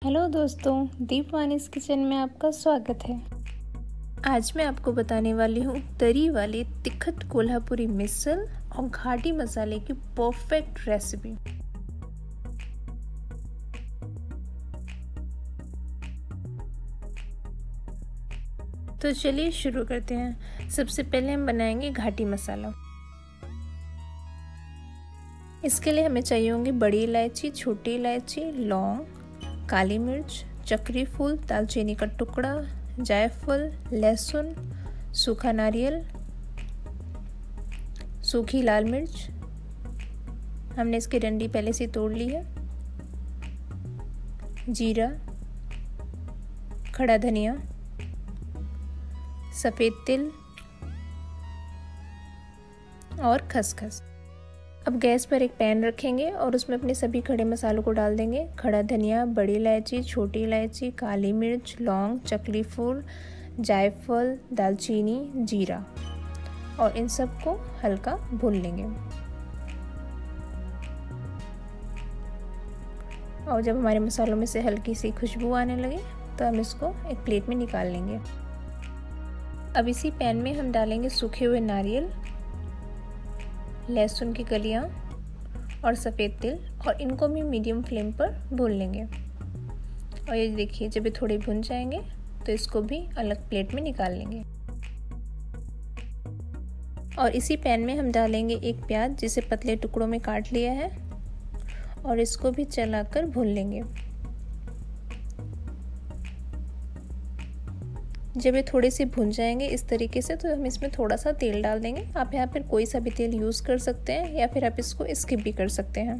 Hello दोस्तों, दीप वानीस kitchen में आपका स्वागत है। आज मैं आपको बताने वाली हूँ तरी वाली तिखट कोल्हापुरी मिसल और घाटी मसाले की परफेक्ट रेसिपी। तो चलिए शुरू करते हैं। सबसे पहले हम बनाएंगे घाटी मसाला। इसके लिए हमें चाहिए होंगी बड़ी इलायची, छोटी इलायची, लौंग, काली मिर्च, चक्री फूल, दालचीनी का टुकड़ा, जायफल, लहसुन, सूखा नारियल, सूखी लाल मिर्च। हमने इसकी डंडी पहले से तोड़ ली है। जीरा, खड़ा धनिया, सफ़ेद तिल और खसखस। अब गैस पर एक पैन रखेंगे और उसमें अपने सभी खड़े मसालों को डाल देंगे। खड़ा धनिया, बड़ी इलायची, छोटी इलायची, काली मिर्च, लौंग, चक्री फूल, जायफल, दालचीनी, जीरा और इन सब को हल्का भून लेंगे। और जब हमारे मसालों में से हल्की सी खुशबू आने लगे तो हम इसको एक प्लेट में निकाल लेंगे। अब इसी पैन में हम डालेंगे सूखे हुए नारियल, लहसुन की कलियां और सफ़ेद तिल और इनको भी मीडियम फ्लेम पर भून लेंगे। और ये देखिए, जब ये थोड़े भुन जाएंगे तो इसको भी अलग प्लेट में निकाल लेंगे। और इसी पैन में हम डालेंगे एक प्याज जिसे पतले टुकड़ों में काट लिया है और इसको भी चलाकर भून लेंगे। जब ये थोड़े से भुन जाएंगे इस तरीके से तो हम इसमें थोड़ा सा तेल डाल देंगे। आप यहाँ पर कोई सा भी तेल यूज़ कर सकते हैं या फिर आप इसको स्किप भी कर सकते हैं।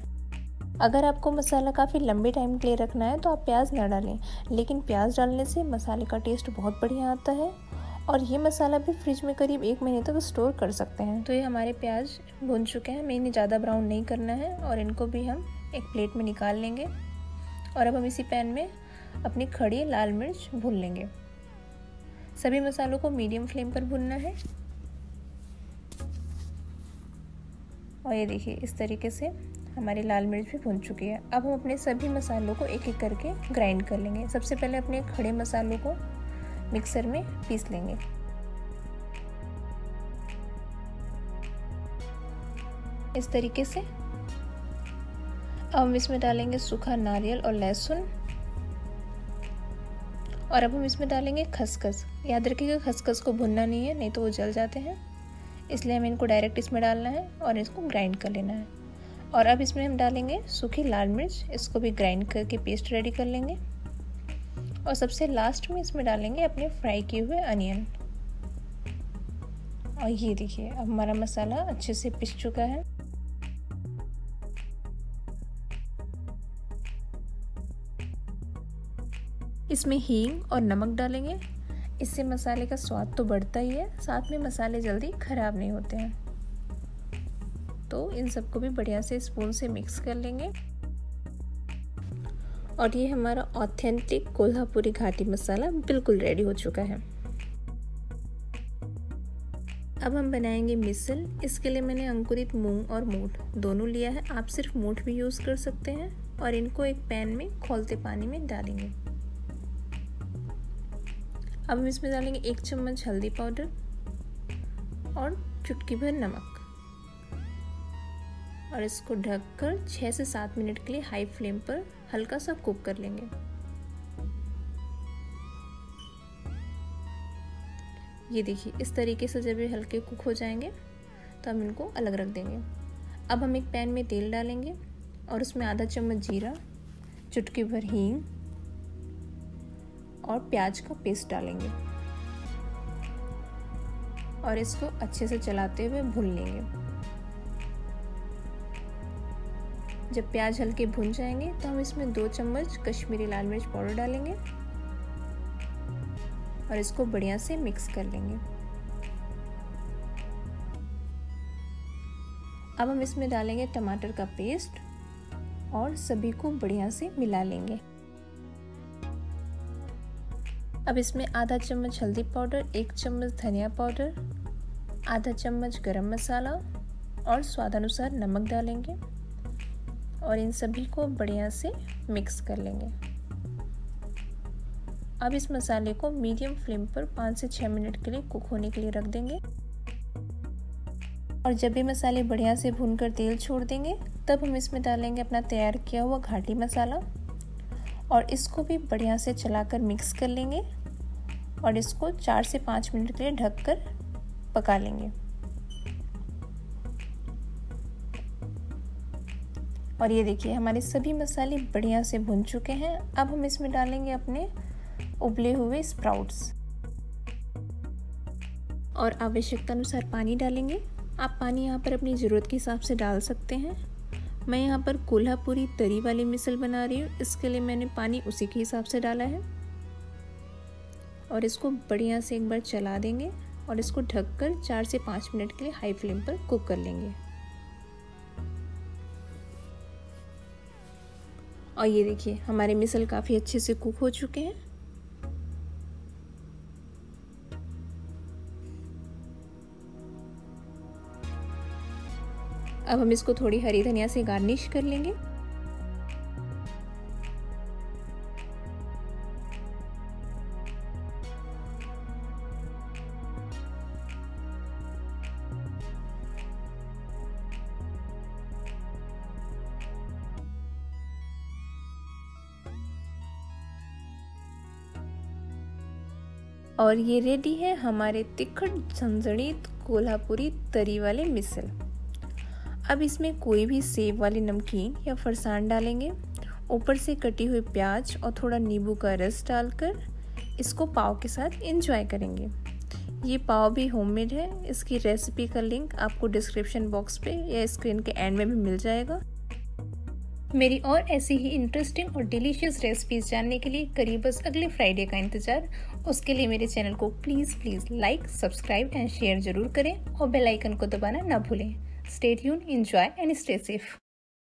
अगर आपको मसाला काफ़ी लंबे टाइम के लिए रखना है तो आप प्याज ना डालें, लेकिन प्याज डालने से मसाले का टेस्ट बहुत बढ़िया आता है और ये मसाला भी फ्रिज में करीब 1 महीने तक स्टोर कर सकते हैं। तो ये हमारे प्याज भुन चुके हैं, हमें इन्हें ज़्यादा ब्राउन नहीं करना है और इनको भी हम एक प्लेट में निकाल लेंगे। और अब हम इसी पैन में अपनी खड़ी लाल मिर्च भून लेंगे। सभी मसालों को मीडियम फ्लेम पर भूनना है। और ये देखिए, इस तरीके से हमारी लाल मिर्च भी भुन चुकी है। अब हम अपने सभी मसालों को एक एक करके ग्राइंड कर लेंगे। सबसे पहले अपने खड़े मसालों को मिक्सर में पीस लेंगे। इस तरीके से अब हम इसमें डालेंगे सूखा नारियल और लहसुन और अब हम इसमें डालेंगे खसखस। याद रखिएगा, खसखस को भुनना नहीं है, नहीं तो वो जल जाते हैं, इसलिए हमें इनको डायरेक्ट इसमें डालना है और इसको ग्राइंड कर लेना है। और अब इसमें हम डालेंगे सूखी लाल मिर्च, इसको भी ग्राइंड करके पेस्ट रेडी कर लेंगे। और सबसे लास्ट में इसमें डालेंगे अपने फ्राई किए हुए अनियन। और ये देखिए, अब हमारा मसाला अच्छे से पिस चुका है। इसमें हींग और नमक डालेंगे, इससे मसाले का स्वाद तो बढ़ता ही है, साथ में मसाले जल्दी खराब नहीं होते हैं। तो इन सबको भी बढ़िया से स्पून से मिक्स कर लेंगे। और ये हमारा ऑथेंटिक कोल्हापुरी घाटी मसाला बिल्कुल रेडी हो चुका है। अब हम बनाएंगे मिसल। इसके लिए मैंने अंकुरित मूंग और मोठ दोनों लिया है, आप सिर्फ मोठ भी यूज़ कर सकते हैं। और इनको एक पैन में खौलते पानी में डालेंगे। अब हम इसमें डालेंगे 1 चम्मच हल्दी पाउडर और चुटकी भर नमक और इसको ढककर 6 से 7 मिनट के लिए हाई फ्लेम पर हल्का सा कुक कर लेंगे। ये देखिए, इस तरीके से जब ये हल्के कुक हो जाएंगे तो हम इनको अलग रख देंगे। अब हम एक पैन में तेल डालेंगे और उसमें आधा चम्मच जीरा, चुटकी भर हींग और प्याज का पेस्ट डालेंगे और इसको अच्छे से चलाते हुए भून लेंगे। जब प्याज हल्के भुन जाएंगे तो हम इसमें 2 चम्मच कश्मीरी लाल मिर्च पाउडर डालेंगे और इसको बढ़िया से मिक्स कर लेंगे। अब हम इसमें डालेंगे टमाटर का पेस्ट और सभी को बढ़िया से मिला लेंगे। अब इसमें आधा चम्मच हल्दी पाउडर, 1 चम्मच धनिया पाउडर, आधा चम्मच गरम मसाला और स्वादानुसार नमक डालेंगे और इन सभी को बढ़िया से मिक्स कर लेंगे। अब इस मसाले को मीडियम फ्लेम पर 5 से 6 मिनट के लिए कुक होने के लिए रख देंगे। और जब भी मसाले बढ़िया से भूनकर तेल छोड़ देंगे तब हम इसमें डालेंगे अपना तैयार किया हुआ घाटी मसाला और इसको भी बढ़िया से चलाकर मिक्स कर लेंगे और इसको 4 से 5 मिनट के लिए ढककर पका लेंगे। और ये देखिए हमारे सभी मसाले बढ़िया से भुन चुके हैं। अब हम इसमें डालेंगे अपने उबले हुए स्प्राउट्स और आवश्यकता अनुसार पानी डालेंगे। आप पानी यहाँ पर अपनी ज़रूरत के हिसाब से डाल सकते हैं। मैं यहाँ पर कोल्हापुरी तरी वाली मिसल बना रही हूँ, इसके लिए मैंने पानी उसी के हिसाब से डाला है। और इसको बढ़िया से एक बार चला देंगे और इसको ढककर 4 से 5 मिनट के लिए हाई फ्लेम पर कुक कर लेंगे। और ये देखिए हमारे मिसल काफ़ी अच्छे से कुक हो चुके हैं। अब हम इसको थोड़ी हरी धनिया से गार्निश कर लेंगे। और ये रेडी है हमारे तिखट झंझणीत कोल्हापुरी तरी वाले मिसल। अब इसमें कोई भी सेब वाली नमकीन या फरसान डालेंगे, ऊपर से कटी हुई प्याज और थोड़ा नींबू का रस डालकर इसको पाव के साथ एंजॉय करेंगे। ये पाव भी होममेड है। इसकी रेसिपी का लिंक आपको डिस्क्रिप्शन बॉक्स पे या स्क्रीन के एंड में भी मिल जाएगा। मेरी और ऐसी ही इंटरेस्टिंग और डिलीशियस रेसिपीज जानने के लिए करिए बस अगले फ्राइडे का इंतज़ार। उसके लिए मेरे चैनल को please like, subscribe and share ज़रूर करें और बेल आइकन को दबाना ना भूलें। Stay tuned, enjoy and stay safe.